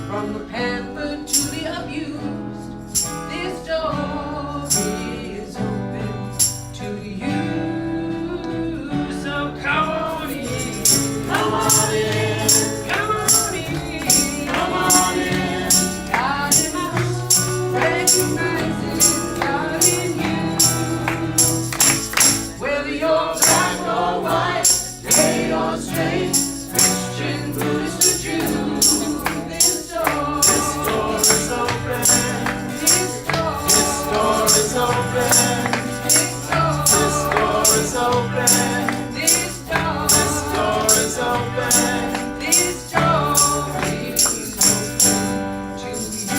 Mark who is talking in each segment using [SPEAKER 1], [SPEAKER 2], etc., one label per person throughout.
[SPEAKER 1] From the pampered to the abused, this door is open to you. So come on in, come on in, come on in, come on in. God in us recognizes God in you. Whether you're black or white, gay or straight, Christian, Buddhist or Jew, this door is open. This door is open. This door is open. This door is open. This door is open to you.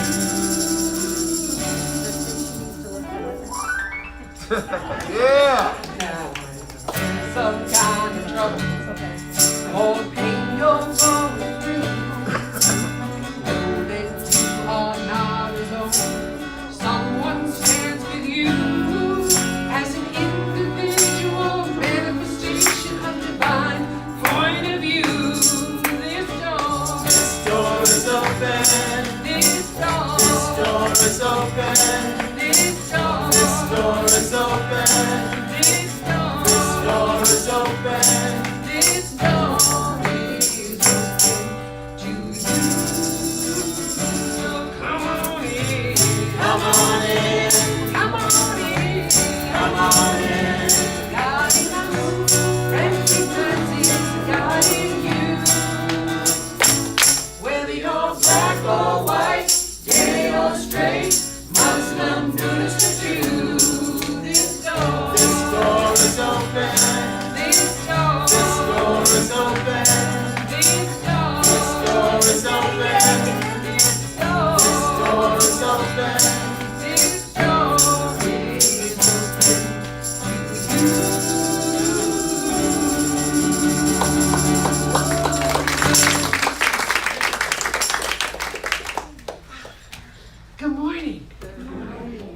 [SPEAKER 2] Yeah.
[SPEAKER 1] Some kind of trouble or pain you're going through. Know that you are not alone. Someone stands with you as an individual manifestation of divine point of view. This door is open. This door is open. This door is open. This door is open. This door is open to you. So come on in. Come on in. Come on in. Come on in. God in us recognizes God in you. Whether you're black or white, gay or straight, Muslim, Buddhist or Jew, this door is open. This door is open. This door is open. This door is open. This door is open to you. Good morning.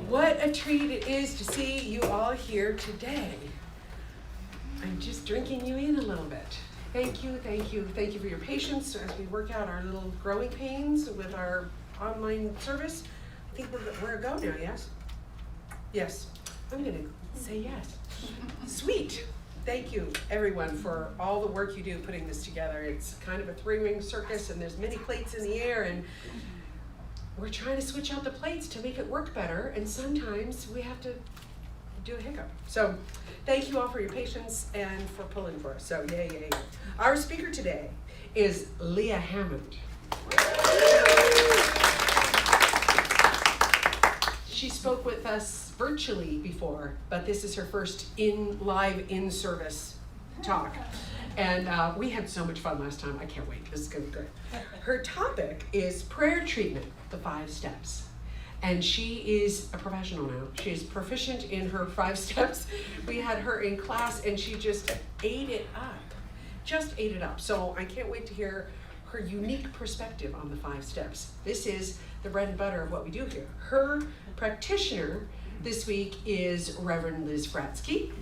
[SPEAKER 1] What a treat it is to see you all here today. I'm just drinking you in a little bit. Thank you for your patience as we work out our little growing pains with our online service. I think we're a go now, yes? Yes. I'm gonna say yes. Sweet. Thank you, everyone, for all the work you do putting this together. It's kind of a three-ring circus, and there's many plates in the air, and we're trying to switch out the plates to make it work better, and sometimes we have to do a hiccup. So thank you all for your patience and for pulling for us. So yay. Our speaker today is Leah Hammond. She spoke with us virtually before, but this is her first live in-service talk. And we had so much fun last time. I can't wait. This is going to be good. Her topic is prayer treatment, the 5 steps. And she is a professional now. She's proficient in her 5 steps. We had her in class and she just ate it up. So I can't wait to hear her unique perspective on the 5 steps. This is the bread and butter of what we do here. Her practitioner this week is Reverend Liz Fratsky.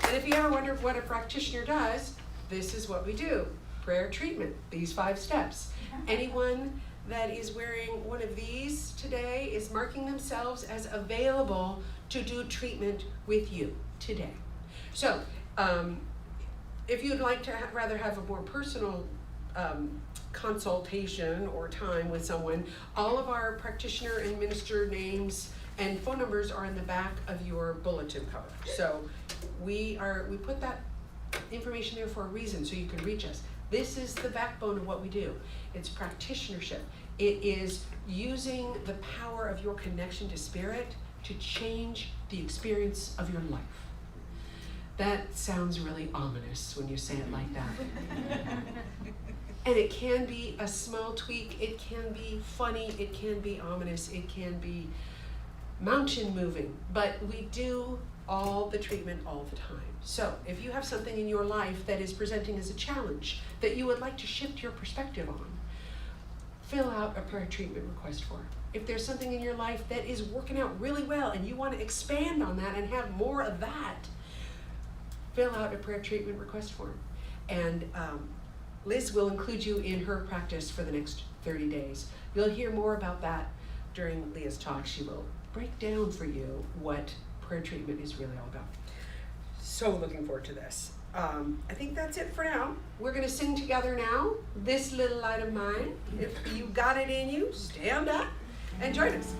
[SPEAKER 1] And if you ever wonder what a practitioner does, this is what we do. Prayer treatment, these 5 steps. Anyone that is wearing one of these today is marking themselves as available to do treatment with you today. So, if you'd like to rather have a more personal consultation or time with someone, all of our practitioner and minister names and phone numbers are in the back of your bulletin cover. So we put that information there for a reason, so you can reach us. This is the backbone of what we do. It's practitionership. It is using the power of your connection to spirit to change the experience of your life. That sounds really ominous when you say it like that. And it can be a small tweak, it can be funny, it can be ominous, it can be mountain moving, but we do all the treatment all the time. So if you have something in your life that is presenting as a challenge that you would like to shift your perspective on, fill out a prayer treatment request form. If there's something in your life that is working out really well and you want to expand on that and have more of that, fill out a prayer treatment request form. And Liz will include you in her practice for the next 30 days. You'll hear more about that during Leah's talk. She will break down for you what prayer treatment is really all about. So looking forward to this. I think that's it for now. We're gonna sing together now, This Little Light of Mine. If you got it in you, stand up and join us.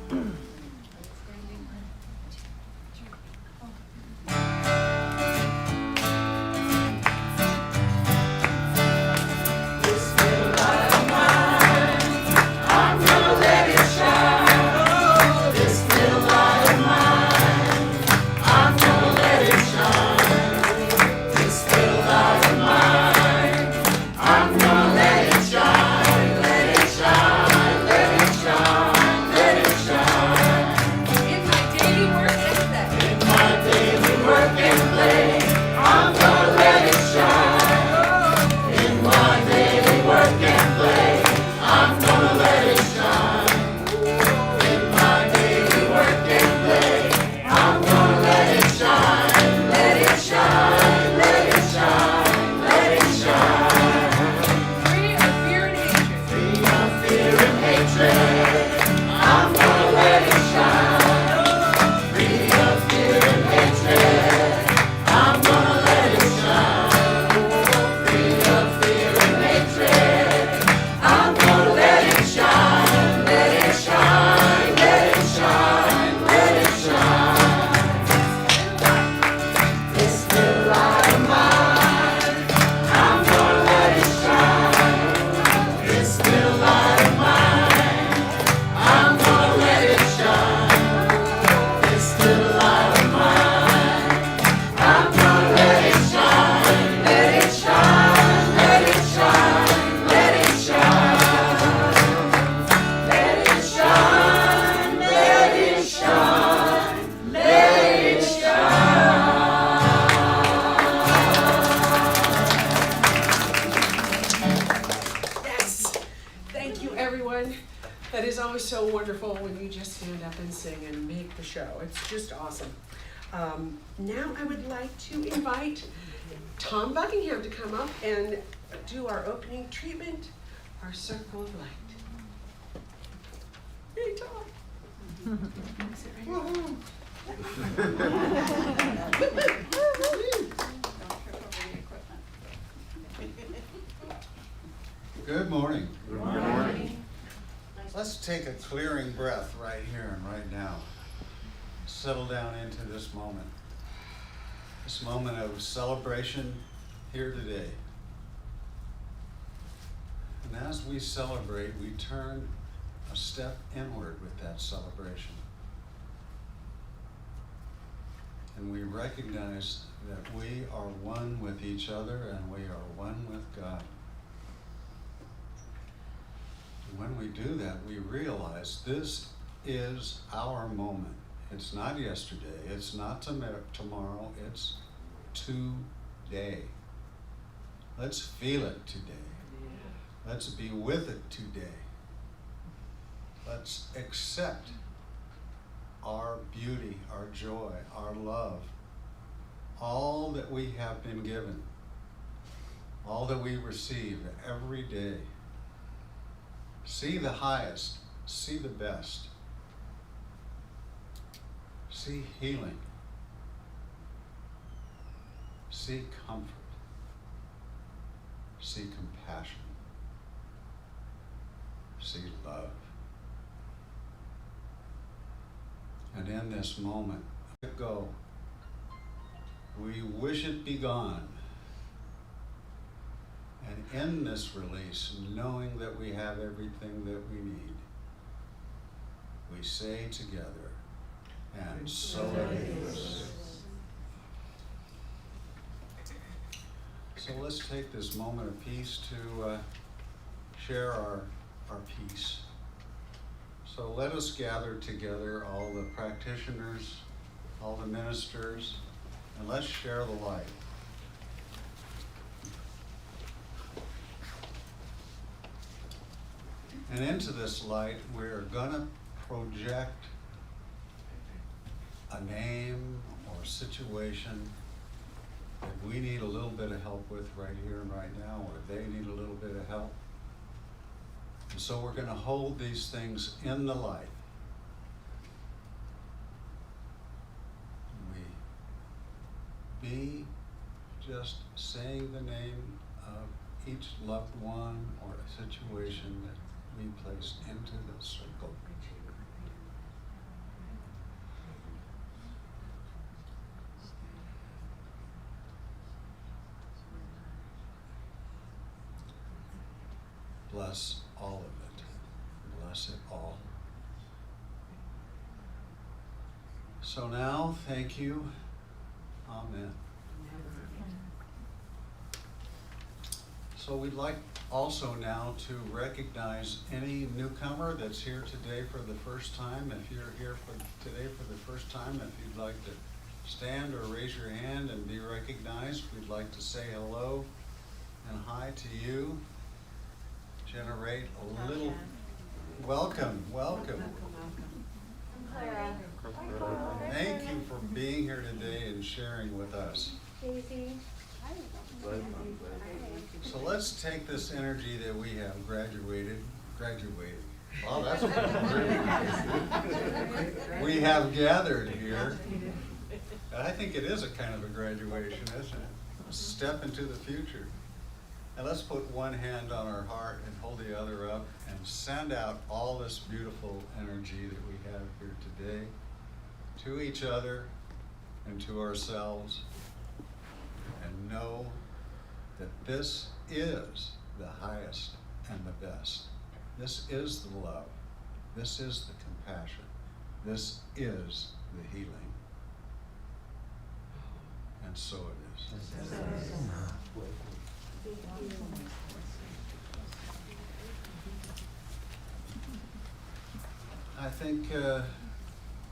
[SPEAKER 1] That is always so wonderful when you just stand up and sing and make the show. It's just awesome. Now I would like to invite Tom Buckingham to come up and do our opening treatment, our circle of light. Hey, Tom.
[SPEAKER 2] Good morning.
[SPEAKER 3] Good morning.
[SPEAKER 2] Let's take a clearing breath right here and right now. Settle down into this moment of celebration here today. And as we celebrate, we turn a step inward with that celebration. And we recognize that we are one with each other and we are one with God. When we do that, we realize this is our moment. It's not yesterday, it's not tomorrow, it's today. Let's feel it today. Let's be with it today. Let's accept our beauty, our joy, our love, all that we have been given, all that we receive every day. See the highest, see the best, see healing, see comfort, see compassion, see love. And in this moment, let it go. We wish it be gone. And in this release, knowing that we have everything that we need, we say together, and so it is. So let's take this moment of peace to share our peace. So let us gather together, all the practitioners, all the ministers, and let's share the light. And into this light, we're gonna project a name or situation that we need a little bit of help with right here and right now, or they need a little And so we're going to hold these things in the light. We be just saying the name of each loved one or a situation that we place into the circle. Bless all of it. Bless it all. So now, thank you. Amen. So we'd like also now to recognize any newcomer that's here today for the first time. If you're here today for the first time, if you'd like to stand or raise your hand and be recognized, we'd like to say hello and hi to you. Generate a little welcome.
[SPEAKER 3] Clara.
[SPEAKER 2] Thank you for being here today and sharing with us.
[SPEAKER 3] Daisy.
[SPEAKER 2] So let's take this energy that we have graduated. Wow, that's we have gathered here. I think it is a kind of a graduation, isn't it? A step into the future. And let's put one hand on our heart and hold the other up and send out all this beautiful energy that we have here today to each other and to ourselves, and know that this is the highest and the best. This is the love. This is the compassion. This is the healing. And so it is. I think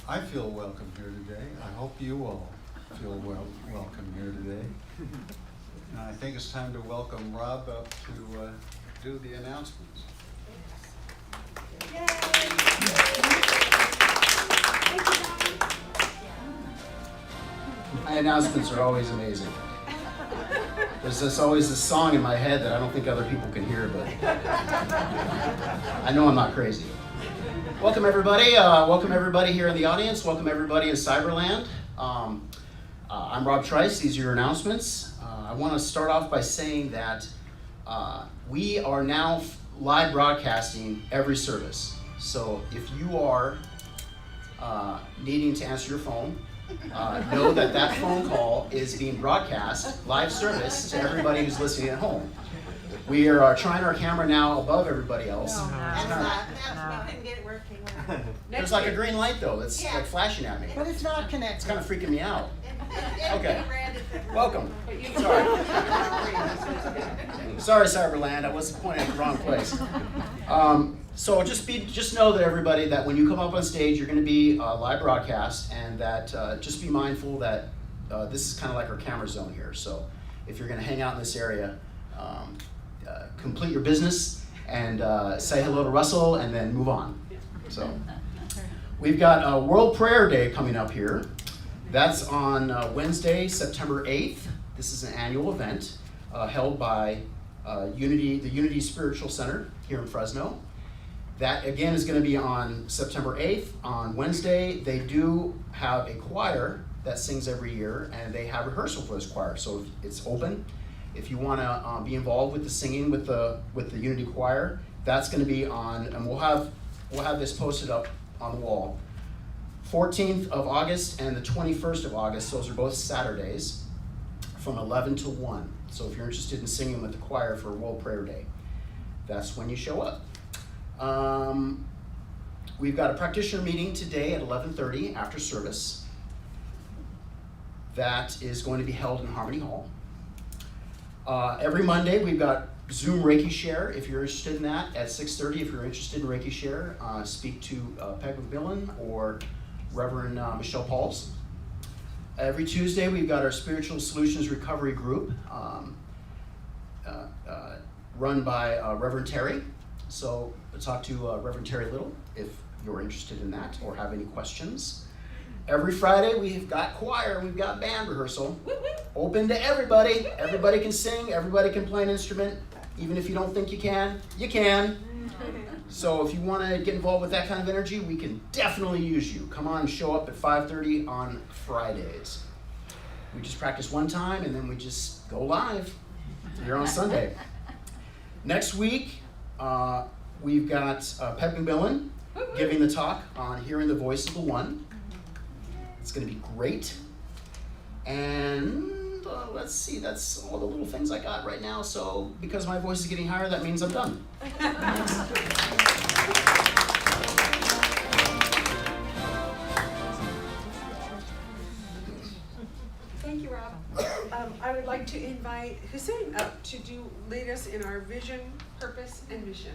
[SPEAKER 2] I feel welcome here today. I hope you all feel welcome here today. And I think it's time to welcome Rob up to do the announcements.
[SPEAKER 4] My announcements are always amazing. There's always this song in my head that I don't think other people can hear, but I know I'm not crazy. Welcome everybody. Welcome everybody here in the audience. Welcome everybody in Cyberland. I'm Rob Trice. These are your announcements. I want to start off by saying that we are now live broadcasting every service. So if you are needing to answer your phone, know that that phone call is being broadcast live service to everybody who's listening at home. We are trying our camera now above everybody else.
[SPEAKER 3] We couldn't get it working.
[SPEAKER 4] There's like a green light though, it's like flashing at me.
[SPEAKER 5] But it's not
[SPEAKER 4] It's
[SPEAKER 5] connected.
[SPEAKER 4] kind of freaking me out. Okay.
[SPEAKER 3] Okay.
[SPEAKER 4] Welcome. Sorry. Sorry, Cyberland, I was pointing at the wrong place. So just know that everybody, that when you come up on stage, you're going to be live broadcast, and that just be mindful that this is kind of like our camera zone here. So if you're going to hang out in this area, complete your business and say hello to Russell, and then move on. So we've got World Prayer Day coming up here. That's on Wednesday, September 8th. This is an annual event held by the Unity Spiritual Center here in Fresno. That again is going to be on September 8th. On Wednesday, they do have a choir that sings every year, and they have rehearsal for this choir. So it's open. If you want to be involved with the singing with the Unity Choir, that's going to be on, and we'll have this posted up on the wall. 14th of August and the 21st of August, those are both Saturdays, from 11 to 1. So if you're interested in singing with the choir for World Prayer Day, that's when you show up. We've got a practitioner meeting today at 11:30 after service. That is going to be held in Harmony Hall. Every Monday we've got Zoom Reiki Share, if you're interested in that, at 6:30. If you're interested in Reiki Share, speak to Peg McMillan or Reverend Michelle Pauls. Every Tuesday we've got our Spiritual Solutions Recovery Group, run by Reverend Terry. So talk to Reverend Terry Little if you're interested in that or have any questions. Every Friday we've got choir, we've got band rehearsal. Open to everybody. Everybody can sing, everybody can play an instrument. Even if you don't think you can, you can. So if you want to get involved with that kind of energy, we can definitely use you. Come on and show up at 5:30 on Fridays. We just practice one time and then we just go live here on Sunday. Next week, we've got Pep McMillan giving the talk on hearing the voice of the one. It's going to be great. And let's see, that's all the little things I got right now. So because my voice is getting higher, that means I'm done.
[SPEAKER 1] Thank you, Rob. I would like to invite Hussein up to lead us in our vision, purpose, and mission.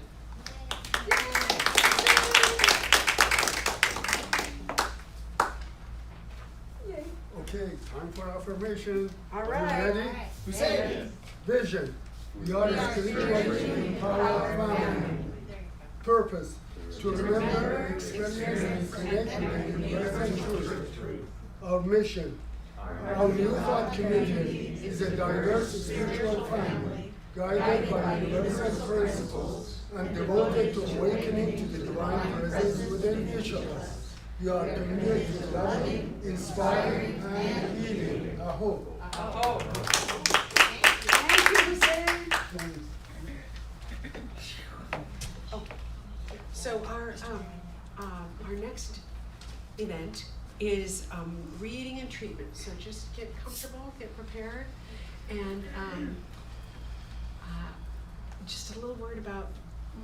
[SPEAKER 1] Yay.
[SPEAKER 5] Okay, time for affirmation.
[SPEAKER 1] All
[SPEAKER 5] Are you
[SPEAKER 1] right.
[SPEAKER 5] ready?
[SPEAKER 4] Hussein.
[SPEAKER 5] Vision. We are the spiritual power of man. Purpose. To remember, experience, and connect with the present truth. Our mission. Our new thought community is a diverse spiritual family guided by universal principles and devoted to awakening to the divine presence within each of us. We are a community loving, inspiring, and healing. I hope.
[SPEAKER 1] Thank you, Hussein. Okay. So our next event is reading and treatment. So just get comfortable, get prepared, and just a little word about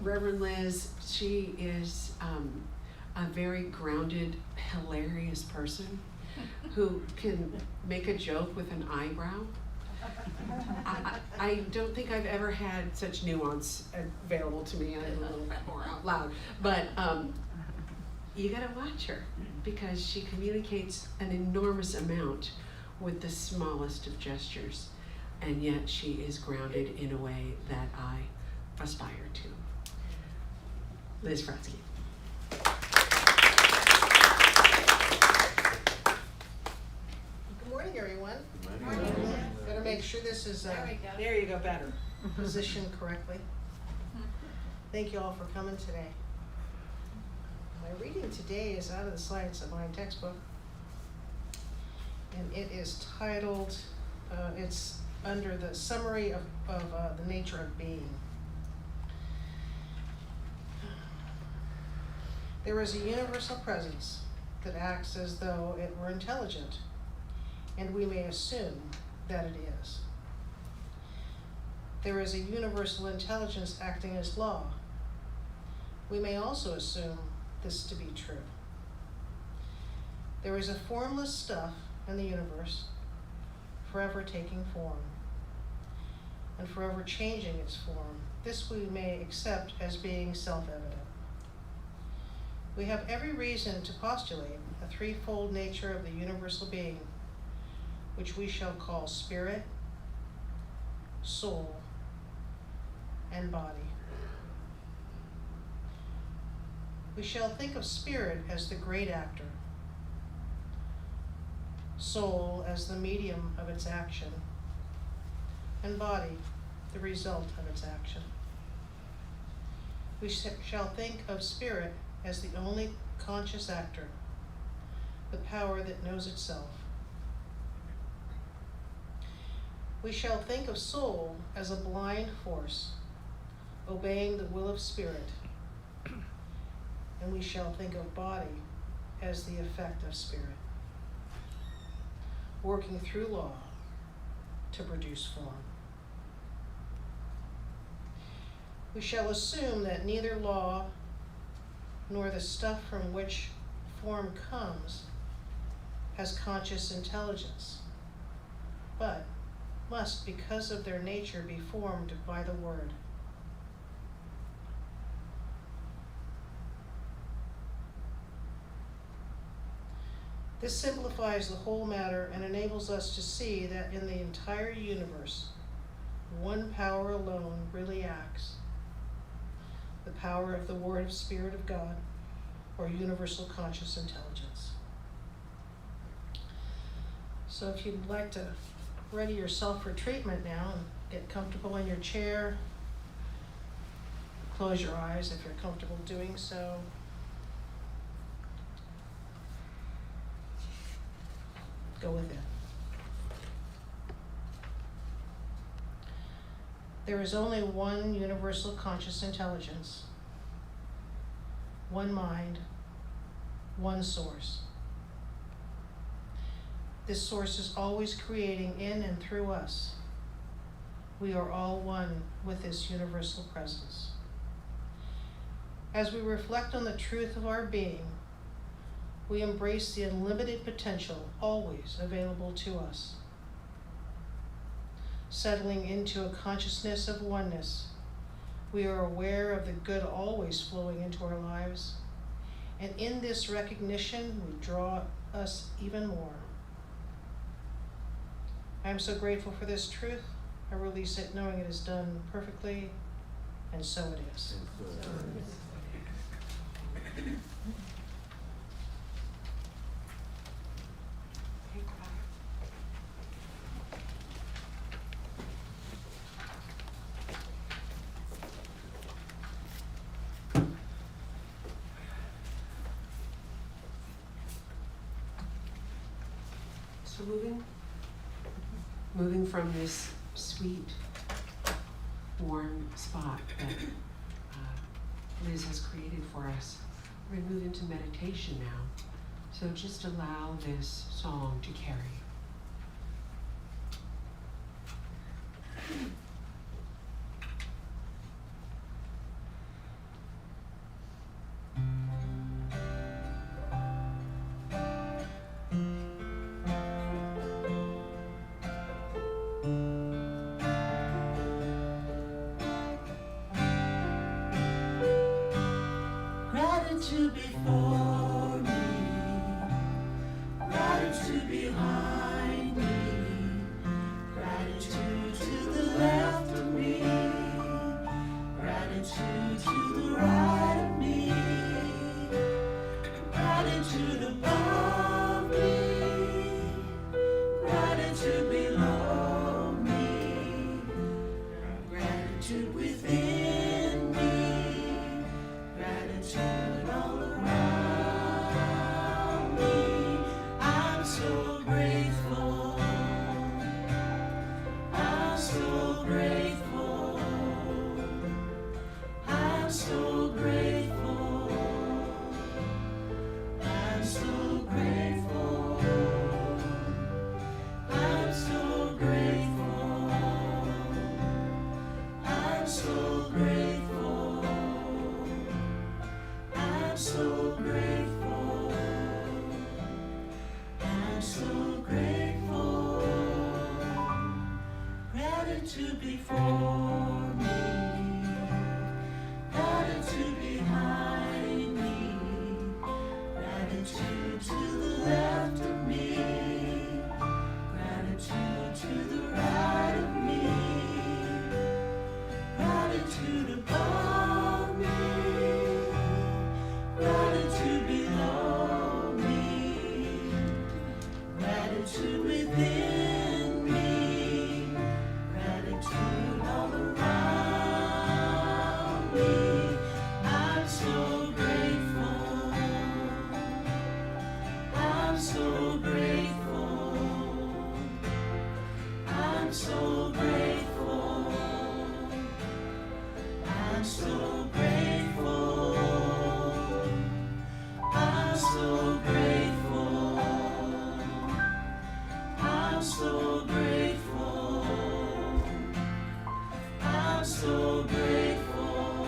[SPEAKER 1] Reverend Liz. She is a very grounded, hilarious person who can make a joke with an eyebrow. I don't think I've ever had such nuance available to me. I'm a little bit more out loud, but you gotta watch her because she communicates an enormous amount with the smallest of gestures, and yet she is grounded in a way that I aspire to. Liz Fratsky.
[SPEAKER 3] Good morning, everyone. Better make sure this is
[SPEAKER 1] There you go, better.
[SPEAKER 3] positioned correctly. Thank you all for coming today. My reading today is out of the Science of Mind textbook, and it is titled, it's under the summary of the nature of being. There is a universal presence that acts as though it were intelligent, and we may assume that it is. There is a universal intelligence acting as law. We may also assume this to be true. There is a formless stuff in the universe, forever taking form, and forever changing its form. This we may accept as being self-evident. We have every reason to postulate a threefold nature of the universal being, which we shall call spirit, soul, and body. We shall think of spirit as the great actor, soul as the medium of its action, and body the result of its action. We shall think of spirit as the only conscious actor, the power that knows itself. We shall think of soul as a blind force, obeying the will of spirit, and we shall think of body as the effect of spirit, working through law to produce form. We shall assume that neither law nor the stuff from which form comes has conscious intelligence, but must, because of their nature, be formed by the word. This simplifies the whole matter and enables us to see that in the entire universe, one power alone really acts, the power of the Word of Spirit of God, or universal conscious intelligence. So if you'd like to ready yourself for treatment now and get comfortable in your chair, close your eyes if you're comfortable doing so. Go with it. There is only one universal conscious intelligence, one mind, one source. This source is always creating in and through us. We are all one with this universal presence. As we reflect on the truth of our being, we embrace the unlimited potential always available to us. Settling into a consciousness of oneness, we are aware of the good always flowing into our lives, and in this recognition, we draw us even more. I am so grateful for this truth. I release it knowing it is done perfectly, and so it is.
[SPEAKER 1] So moving from this sweet, warm spot that Liz has created for us, we're gonna move into meditation now. So just allow this song to carry.
[SPEAKER 6] Gratitude before me, gratitude behind me, gratitude to the left of me, gratitude to the right of me, gratitude above me, gratitude below me, gratitude within me, gratitude all around me. I'm so grateful. I'm so grateful. I'm so grateful. I'm so grateful. I'm so grateful. I'm so grateful. I'm so grateful. I'm so grateful. Gratitude before me, gratitude behind me, gratitude to the left of me, gratitude to the right of me, gratitude above me, gratitude below me, gratitude within me, gratitude all around me. I'm so grateful. I'm so grateful. I'm so grateful. I'm so grateful. I'm so grateful. I'm so grateful. I'm so grateful.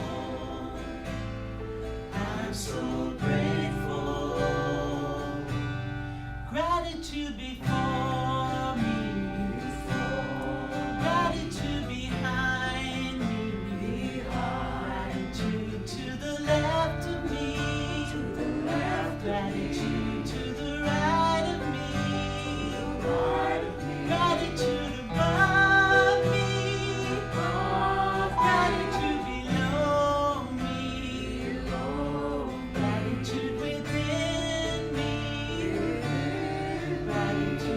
[SPEAKER 6] I'm so grateful. Gratitude before me, gratitude behind me, gratitude to the left of me, gratitude to the right of me, gratitude above me, gratitude below me, gratitude within me, gratitude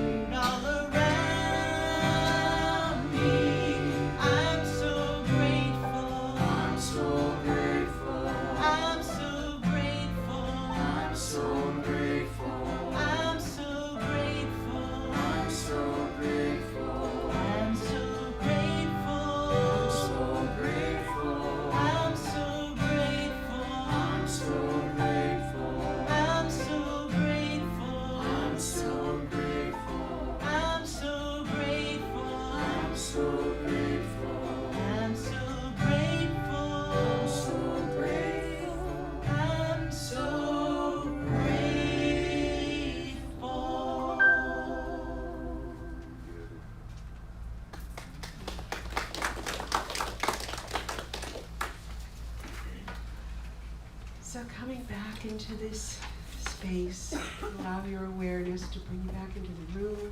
[SPEAKER 1] So coming back into this space, allow your awareness to bring you back into the room.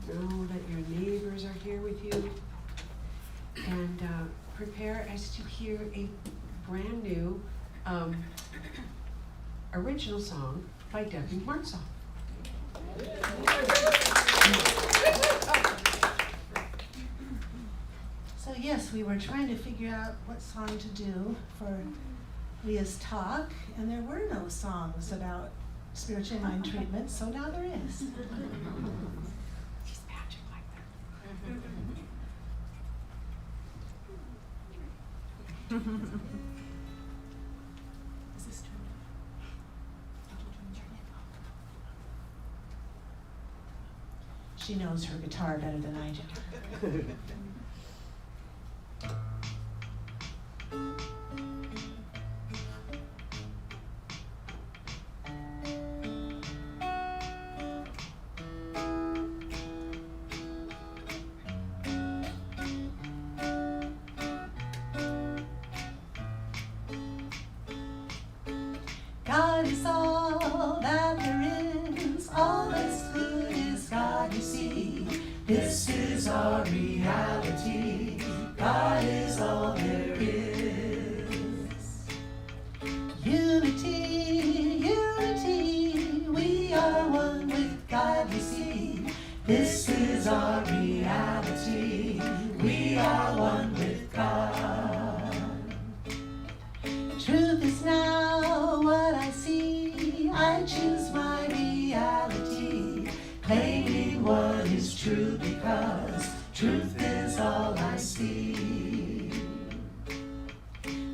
[SPEAKER 1] Know that your neighbors are here with you. And prepare as you hear a brand new original song by Debbie Martzoff.
[SPEAKER 7] So yes, we were trying to figure out what song to do for Leah's talk, and there were no songs about spiritual mind treatment, so now there is.
[SPEAKER 1] She's magic like that.
[SPEAKER 7] Is this turned on? She knows her guitar better than I do. God is all that there is, all that's good is God, you see. This is our reality, God is all there is. Unity, unity, we are one with God, you see. This is our reality, we are one with God. Truth is now what I see, I choose my reality, claiming what is true because truth is all I see.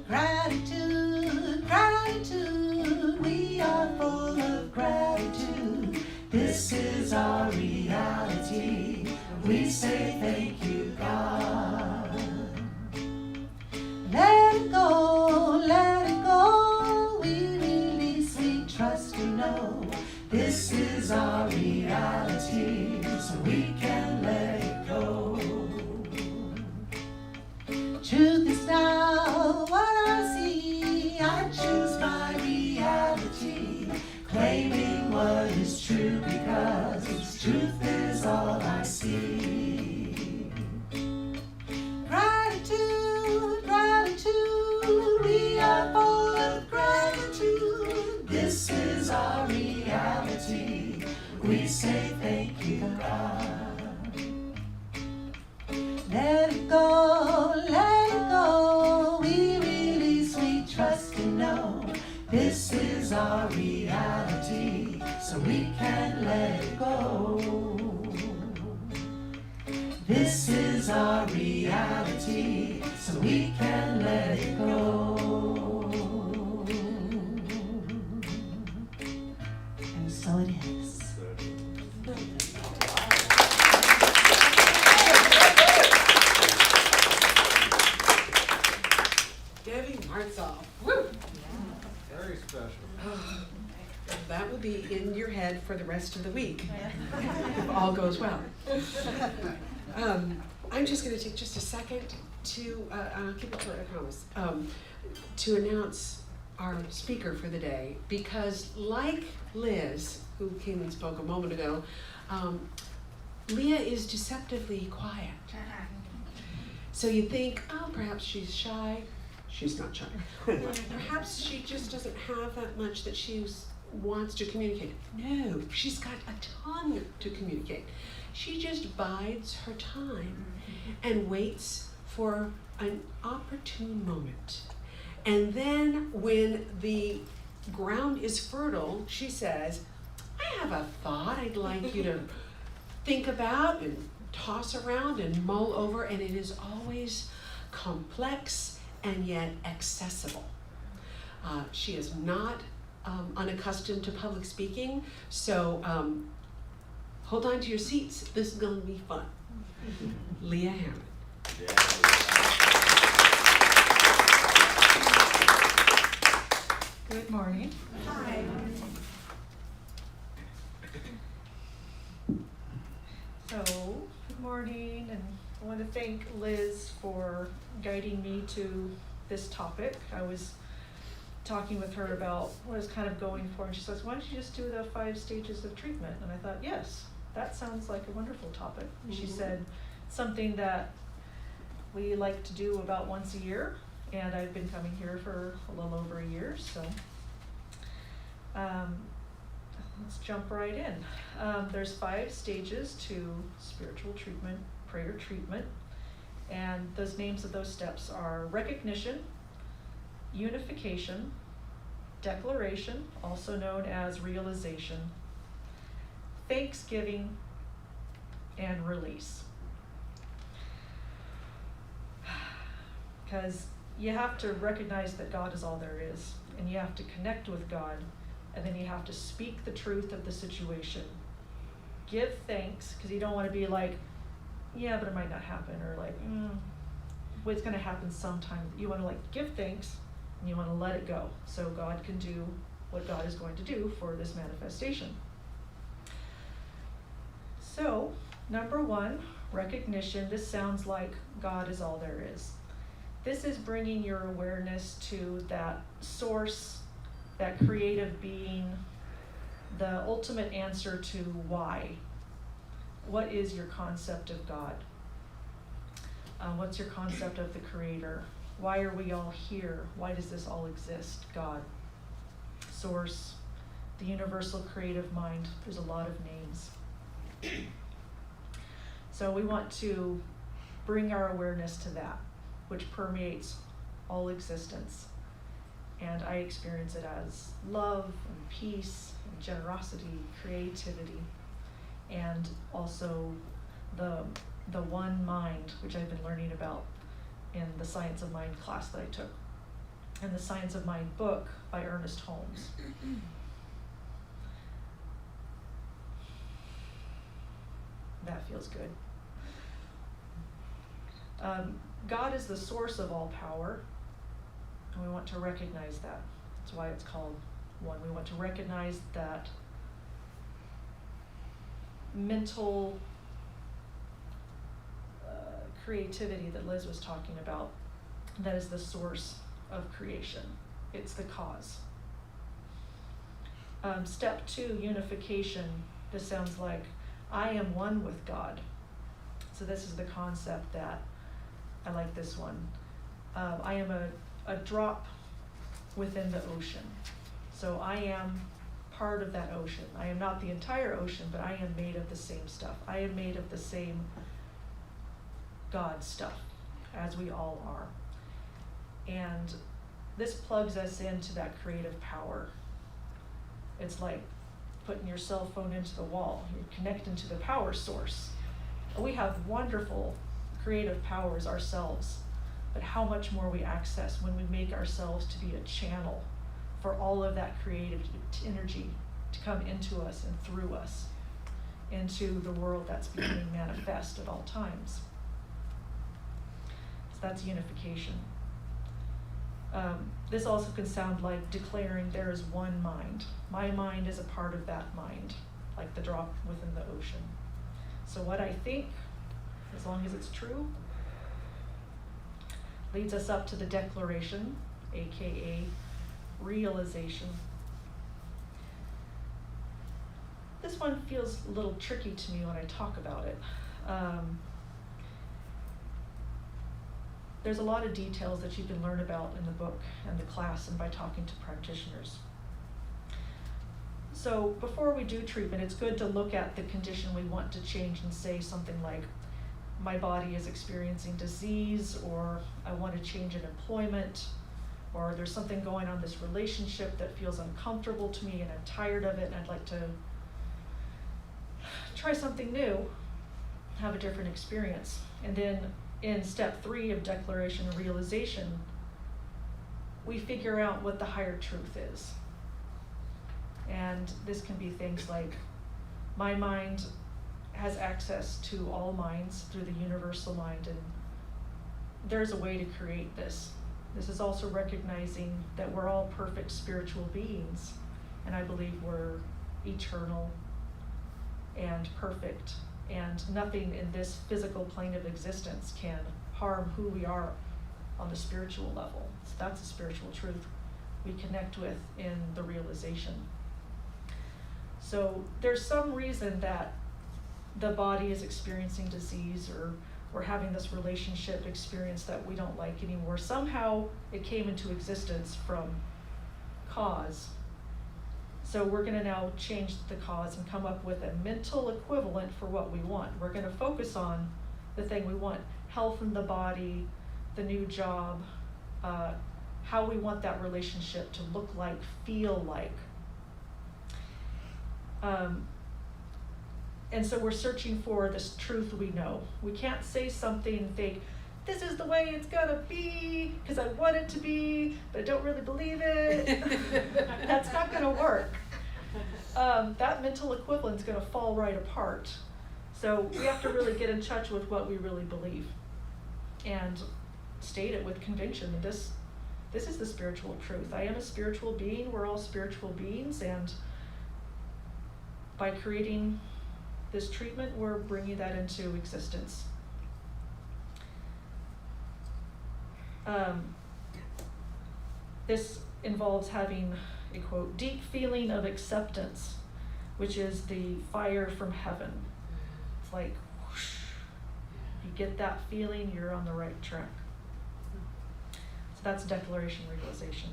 [SPEAKER 7] Gratitude, gratitude, we are full of gratitude, this is our reality, we say thank you God. Let it go, we release, we trust to know this is our reality, so we can let it go. Truth is now what I see, I choose my reality, claiming what is true because its truth is all I see. Gratitude, gratitude, we are full of gratitude, this is our reality, we say thank you God. Let it go, we release, we trust and know, this is our reality, so we can let it go. This is our reality, so we can let it go. And so it is.
[SPEAKER 1] Debbie Martzoff. Woo!
[SPEAKER 2] Very special.
[SPEAKER 1] That will be in your head for the rest of the week, if all goes well. I'm just going to take just a second to, I'll keep it short, I promise, to announce our speaker for the day, because like Liz, who came and spoke a moment ago, Leah is deceptively quiet. So you think, oh, perhaps she's shy. She's not shy. Perhaps she just doesn't have that much that she wants to communicate. No, she's got a ton to communicate. She just bides her time and waits for an opportune moment. And then when the ground is fertile, she says, I have a thought I'd like you to think about and toss around and mull over, and it is always complex and yet accessible. She is not unaccustomed to public speaking, so hold on to your seats. This is going to be fun. Leah Hammond.
[SPEAKER 8] Good morning.
[SPEAKER 7] Hi.
[SPEAKER 8] So, good morning, and I want to thank Liz for guiding me to this topic. I was talking with her about what I was kind of going for, and she says, why don't you just do the 5 stages of treatment? And I thought, yes, that sounds like a wonderful topic. She said something that we like to do about once a year, and I've been coming here for a little over a year, so let's jump right in. There's 5 stages to spiritual treatment, prayer treatment, and those names of those steps are recognition, unification, declaration, also known as realization, thanksgiving, and release. Because you have to recognize that God is all there is, and you have to connect with God, and then you have to speak the truth of the situation. Give thanks, because you don't want to be like, yeah, but it might not happen, or like, well, it's going to happen sometime. You want to like give thanks, and you want to let it go, so God can do what God is going to do for this manifestation. So, number 1, recognition. This sounds like God is all there is. This is bringing your awareness to that source, that creative being, the ultimate answer to why. What is your concept of God? What's your concept of the Creator? Why are we all here? Why does this all exist? God, source, the universal creative mind. There's a lot of names. So we want to bring our awareness to that, which permeates all existence. And I experience it as love and peace and generosity, creativity, and also the one mind, which I've been learning about in the Science of Mind class that I took, and the Science of Mind book by Ernest Holmes. That feels good. God is the source of all power, and we want to recognize that. That's why it's called one. We want to recognize that mental creativity that Liz was talking about, that is the source of creation. It's the cause. Step 2, unification. This sounds like I am one with God. So this is the concept that I like this one. I am a drop within the ocean. So I am part of that ocean. I am not the entire ocean, but I am made of the same stuff. I am made of the same God stuff, as we all are. And this plugs us into that creative power. It's like putting your cell phone into the wall. You're connecting to the power source. We have wonderful creative powers ourselves, but how much more we access when we make ourselves to be a channel for all of that creative energy to come into us and through us into the world that's becoming manifest at all times. So that's unification. This also can sound like declaring there is one mind. My mind is a part of that mind, like the drop within the ocean. So what I think, as long as it's true, leads us up to the declaration, aka realization. This one feels a little tricky to me when I talk about it. There's a lot of details that you can learn about in the book and the class and by talking to practitioners. So before we do treatment, it's good to look at the condition we want to change and say something like, my body is experiencing disease, or I want to change in employment, or there's something going on in this relationship that feels uncomfortable to me and I'm tired of it and I'd like to try something new, have a different experience. And then in step 3 of declaration and realization, we figure out what the higher truth is. And this can be things like, my mind has access to all minds through the universal mind, and there's a way to create this. This is also recognizing that we're all perfect spiritual beings, and I believe we're eternal and perfect, and nothing in this physical plane of existence can harm who we are on the spiritual level. So that's a spiritual truth we connect with in the realization. So there's some reason that the body is experiencing disease, or we're having this relationship experience that we don't like anymore. Somehow it came into existence from cause. So we're going to now change the cause and come up with a mental equivalent for what we want. We're going to focus on the thing we want: health in the body, the new job, how we want that relationship to look like, feel like. And so we're searching for this truth we know. We can't say something and think, this is the way it's gonna be, because I want it to be, but I don't really believe it. That's not gonna work. That mental equivalent's gonna fall right apart. So we have to really get in touch with what we really believe and state it with conviction. This is the spiritual truth. I am a spiritual being. We're all spiritual beings, and by creating this treatment, we're bringing that into existence. This involves having a, quote, deep feeling of acceptance, which is the fire from heaven. It's like, whoosh, you get that feeling, you're on the right track. So that's declaration, realization.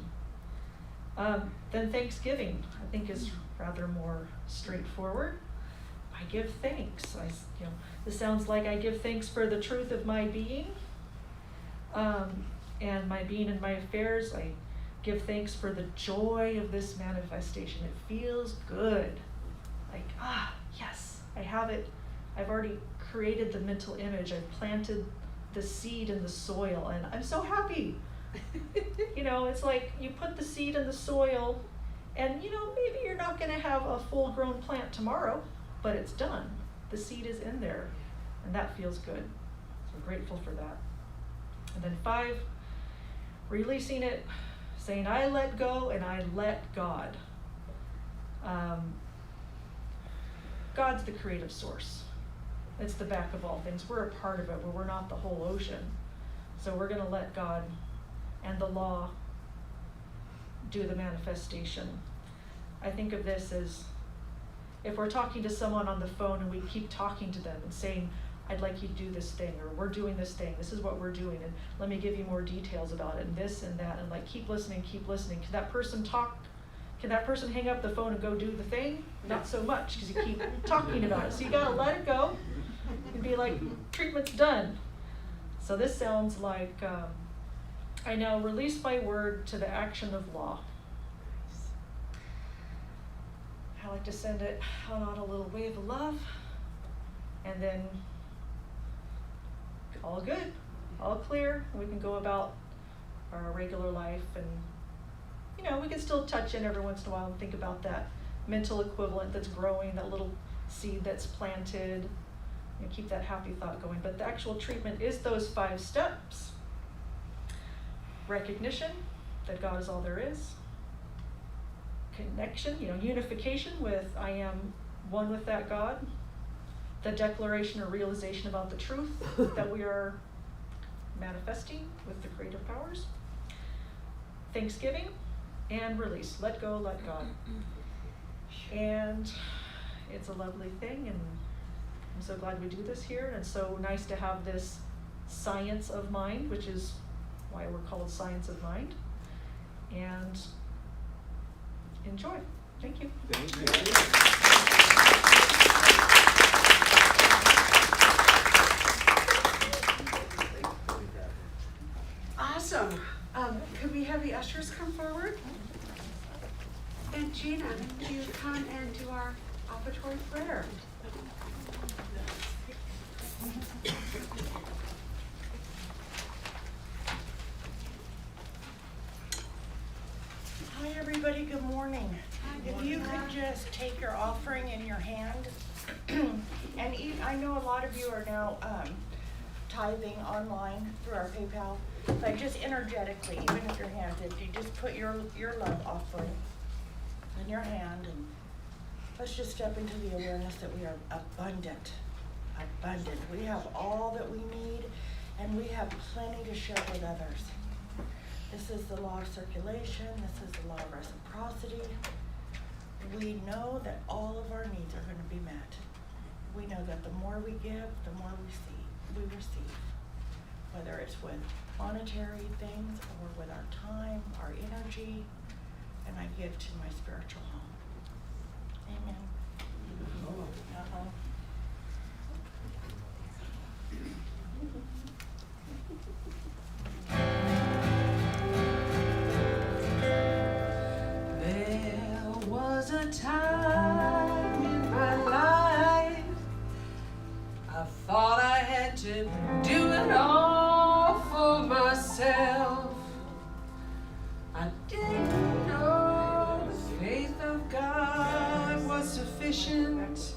[SPEAKER 8] Then thanksgiving, I think, is rather more straightforward. I give thanks. This sounds like I give thanks for the truth of my being, and my being and my affairs. I give thanks for the joy of this manifestation. It feels good. Like, yes, I have it. I've already created the mental image. I've planted the seed in the soil, and I'm so happy. It's like you put the seed in the soil, and maybe you're not going to have a full-grown plant tomorrow, but it's done. The seed is in there, and that feels good. So we're grateful for that. And then 5, releasing it, saying I let go and I let God. God's the creative source. It's the back of all things. We're a part of it, but we're not the whole ocean. So we're going to let God and the law do the manifestation. I think of this as if we're talking to someone on the phone and we keep talking to them and saying, I'd like you to do this thing, or we're doing this thing, this is what we're doing, and let me give you more details about it, and this and that, and like keep listening. Can that person talk? Can that person hang up the phone and go do the thing? Not so much, because you keep talking about it. So you gotta let it go and be like, treatment's done. So this sounds like, I now release my word to the action of law. I like to send it out on a little wave of love, and then all good, all clear. We can go about our regular life, and we can still touch in every once in a while and think about that mental equivalent that's growing, that little seed that's planted, and keep that happy thought going. But the actual treatment is those 5 steps. Recognition that God is all there is. Connection, unification with I am one with that God. The declaration or realization about the truth that we are manifesting with the creative powers. Thanksgiving and release. Let go, let God. And it's a lovely thing, and I'm so glad we do this here. And it's so nice to have this science of mind, which is why we're called Science of Mind. And enjoy. Thank you.
[SPEAKER 2] Thank you.
[SPEAKER 1] Awesome. Could we have the ushers come forward? And Gina, do you come and do our offertory prayer?
[SPEAKER 9] Hi, everybody. Good morning. If you could just take your offering in your hand, and I know a lot of you are now tithing online through our PayPal, but just energetically, even if your hand's empty, just put your love offering in your hand, and let's just step into the awareness that we are abundant. We have all that we need, and we have plenty to share with others. This is the law of circulation. This is the law of reciprocity. We know that all of our needs are going to be met. We know that the more we give, the more we receive. Whether it's with monetary things or with our time, our energy, and I give to my spiritual home. Amen.
[SPEAKER 7] There was a time in my life I thought I had to do it all for myself. I didn't know the faith of God was sufficient.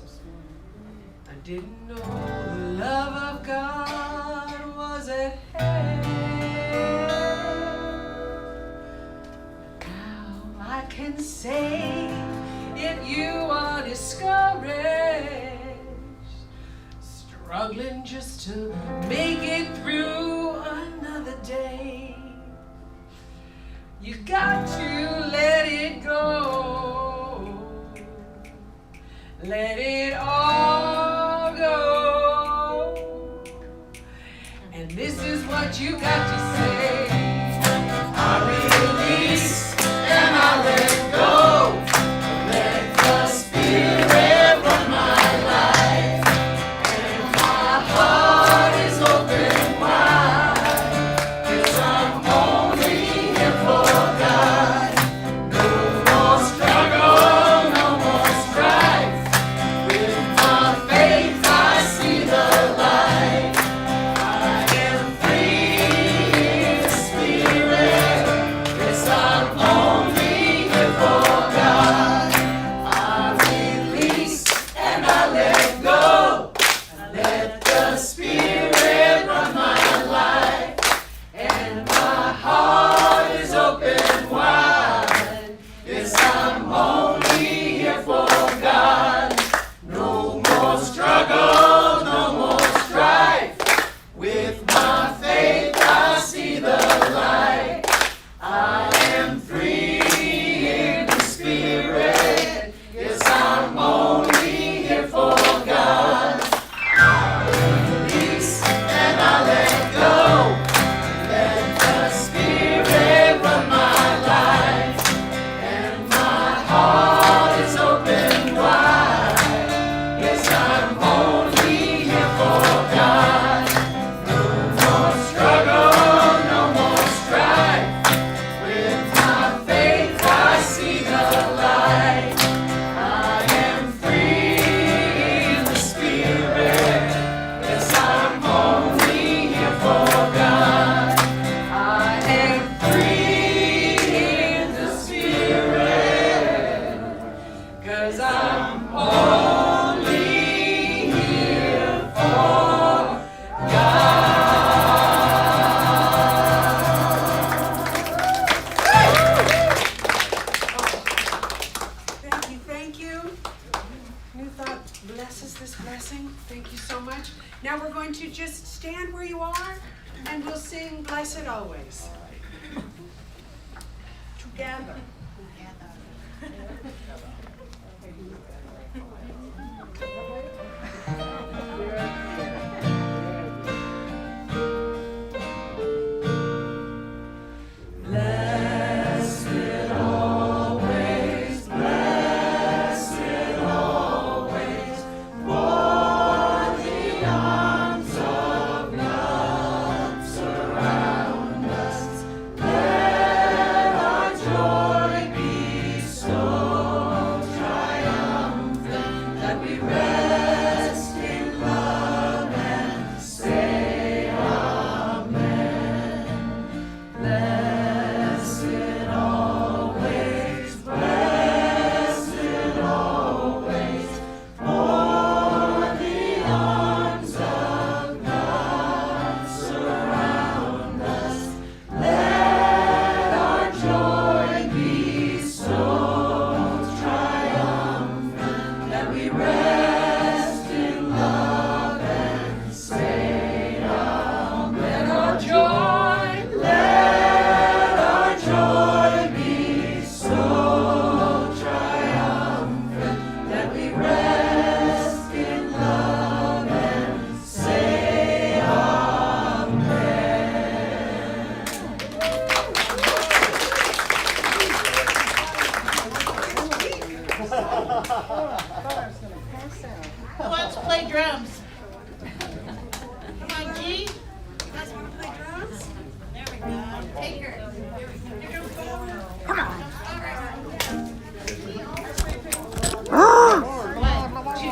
[SPEAKER 7] I didn't know the love of God was at hand. Now I can say, if you are discouraged, struggling just to make it through another day, you got to let it go. Let it all go. And this is what you got to say. I release and I let go. Let the Spirit run my life. And my heart is open wide. 'Cause I'm only here for God. No more struggle, no more strife. With my faith I see the light. I am free in the Spirit. Yes, I'm only here for God. I release and I let go. I let the Spirit run my life. And my heart is open wide. Yes, I'm only here for God. No more struggle, no more strife. With my faith I see the light. I am free in the Spirit. Yes, I'm only here for God. I release and I let go. Let the Spirit run my life. And my heart is open wide. Yes, I'm only here for God. No more struggle, no more strife. With my faith I see the light. I am free in the Spirit. Yes, I'm only here for God. I am free in the Spirit. 'Cause I'm only here for God.
[SPEAKER 1] Thank you, thank you. New Thought blesses this blessing. Thank you so much. Now we're going to just stand where you are and we'll sing Blessed Always. Together.
[SPEAKER 7] Blessed always, blessed always, for the arms of love surround us. Let our joy be so triumphant that we rest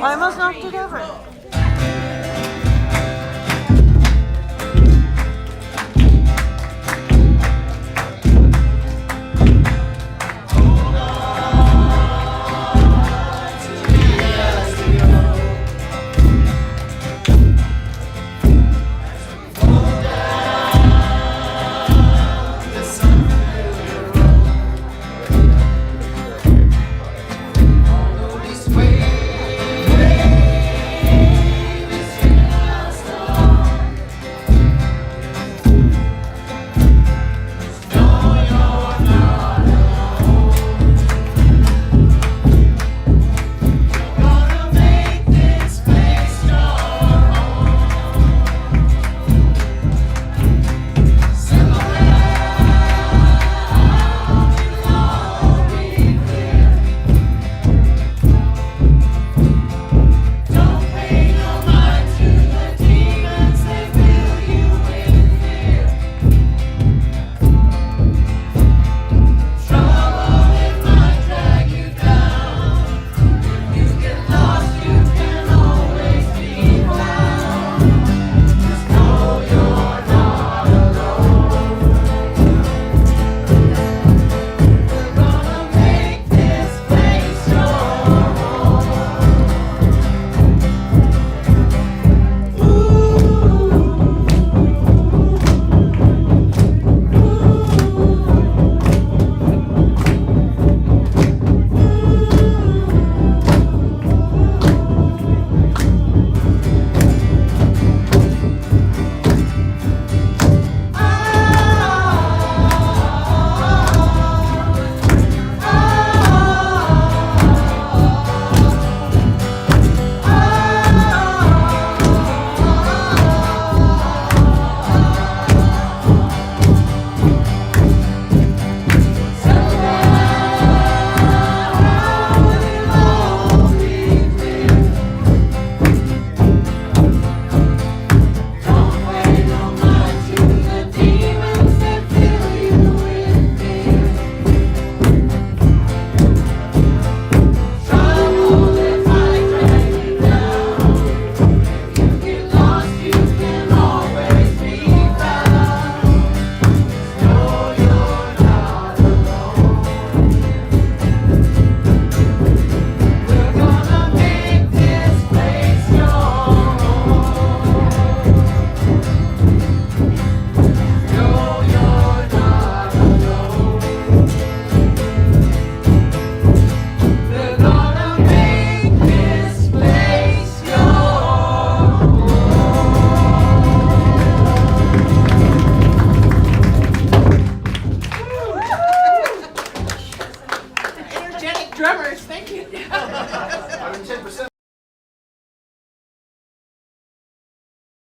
[SPEAKER 10] I almost knocked it over.